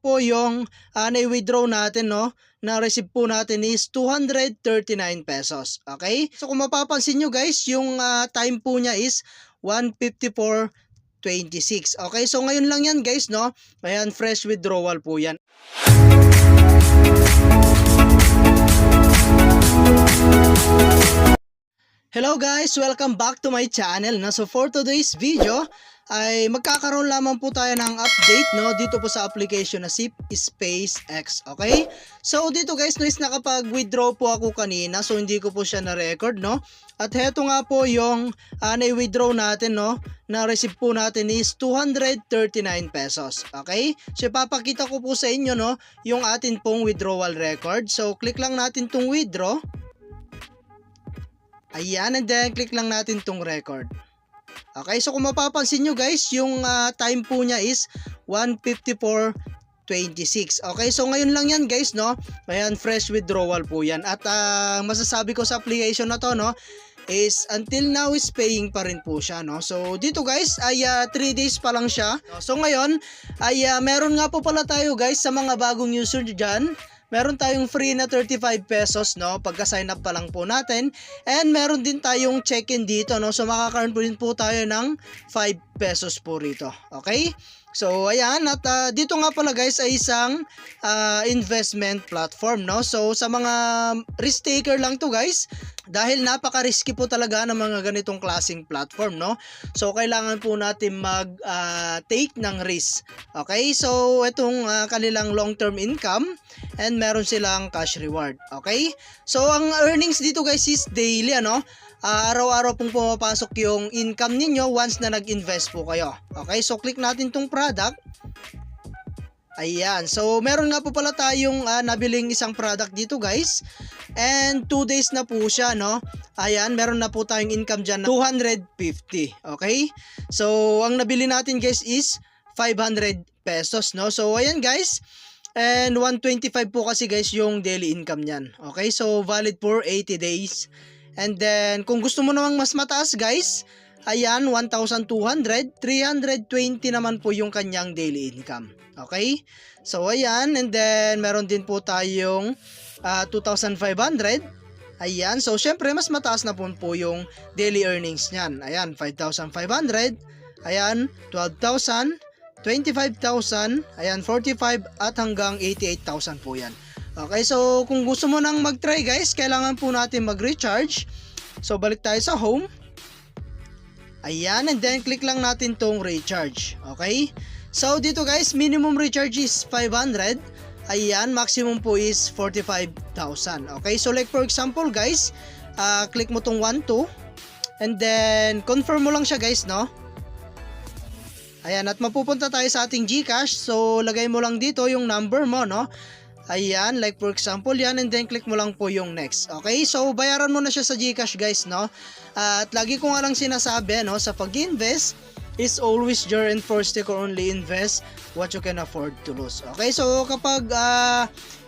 po yung na-withdraw natin, no? Na-receive po natin is 239 pesos. Okay? So kung mapapansin nyo guys, yung time po niya is 1:54:26. Okay? So ngayon lang yan guys, no? Ayan, fresh withdrawal po yan. Hello guys! Welcome back to my channel. So for today's video ay magkakaroon lamang po tayo ng update, no, dito po sa application na Zip SpaceX. Okay? So dito guys, no, is nakapag-withdraw po ako kanina, so hindi ko po siya na-record, no? At heto nga po yung na-withdraw natin, no? Na-receive po natin is 239 pesos. Okay? So ipapakita ko po sa inyo, no, yung atin pong withdrawal record. So click lang natin tong withdraw. Ayan, and then click lang natin tong record. Okay, so kung mapapansin nyo guys, yung time po niya is 1:54:26. Okay, so ngayon lang yan guys, no? Ayan, fresh withdrawal po yan. At masasabi ko sa application na to, no, is until now is paying pa rin po siya, no? So dito guys ay 3 days pa lang siya. So ngayon ay meron nga po pala tayo guys sa mga bagong user dyan. Meron tayong free na 35 pesos, no, pagka sign up pa lang po natin. And meron din tayong check-in dito, no. So makaka-earn po din po tayo ng 5 pesos po rito. Okay? So ayan, at dito nga pala guys ay isang investment platform, no. So sa mga risk taker lang to guys, dahil napaka-risky po talaga ng mga ganitong klaseng platform, no. So kailangan po natin take ng risk. Okay? So itong kanilang long-term income and meron silang cash reward. Okay? So ang earnings dito guys is daily, ano. Araw-araw pong pumapasok yung income ninyo once na nag-invest po kayo. Okay, so click natin tong product. Ayan, so meron nga po pala tayong nabiling isang product dito guys. And 2 days na po siya, no. Ayan, meron na po tayong income dyan na 250. Okay, so ang nabili natin guys is 500 pesos, no. So ayan guys, and 125 po kasi guys yung daily income niyan. Okay, so valid for 80 days. And then, kung gusto mo namang mas mataas guys, ayan, 1,200, 320 naman po yung kanyang daily income. Okay? So, ayan, and then, meron din po tayong 2,500. Ayan, so, syempre, mas mataas na po yung daily earnings niyan. Ayan, 5,500. Ayan, 12,000, 25,000, ayan, 45, at hanggang 88,000 po yan. Okay, so kung gusto mo nang mag-try guys, kailangan po natin mag-recharge. So balik tayo sa home. Ayan, and then click lang natin tong recharge. Okay, so dito guys, minimum recharge is 500. Ayan, maximum po is 45,000. Okay, so like for example guys, click mo tong 1-2, and then confirm mo lang siya guys, no. Ayan, at mapupunta tayo sa ating GCash. So lagay mo lang dito yung number mo, no. Ayan, like for example yan, and then click mo lang po yung next. Okay, so bayaran mo na siya sa GCash guys, no. At lagi ko nga lang sinasabi, no, sa pag-invest is always your and first take or only invest what you can afford to lose. Okay, so kapag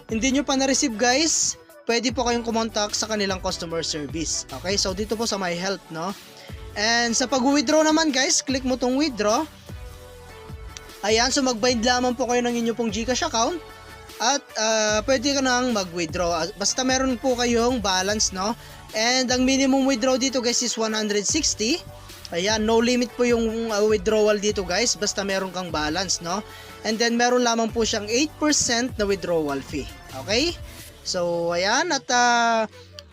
hindi nyo pa na-receive guys, pwede po kayong kumontak sa kanilang customer service. Okay, so dito po sa My Help, no. And sa pag-withdraw naman guys, click mo tong withdraw. Ayan, so mag-bind lamang po kayo ng inyo pong GCash account. At pwede ka nang mag-withdraw. Basta meron po kayong balance, no. And ang minimum withdraw dito guys is 160. Ayan, no limit po yung withdrawal dito guys. Basta meron kang balance, no. And then meron lamang po siyang 8% na withdrawal fee. Okay? So ayan, at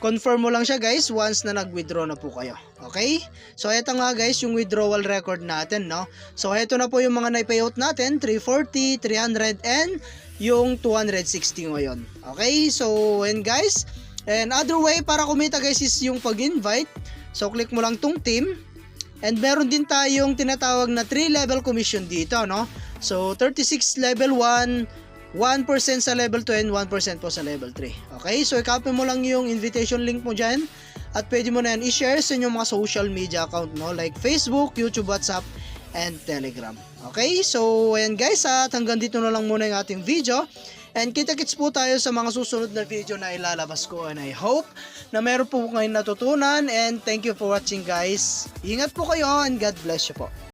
confirm mo lang siya guys once na nag-withdraw na po kayo. Okay? So ito nga guys yung withdrawal record natin, no. So ito na po yung mga na-payout natin, 340, 300, and yung 260 ngayon. Okay, so and guys, and other way para kumita guys is yung pag-invite. So click mo lang tong team, and meron din tayong tinatawag na 3 level commission dito, no. So 36 level 1, 1% sa level 2, and 1% po sa level 3. Okay, so i-copy mo lang yung invitation link mo dyan, at pwede mo na yan i-share sa inyong mga social media account, no, like Facebook, YouTube, WhatsApp, and Telegram. Okay, so ayan guys, at hanggang dito na lang muna yung ating video. And kita-kits po tayo sa mga susunod na video na ilalabas ko, and I hope na meron po kayong natutunan, and thank you for watching guys. Ingat po kayo, and God bless you po.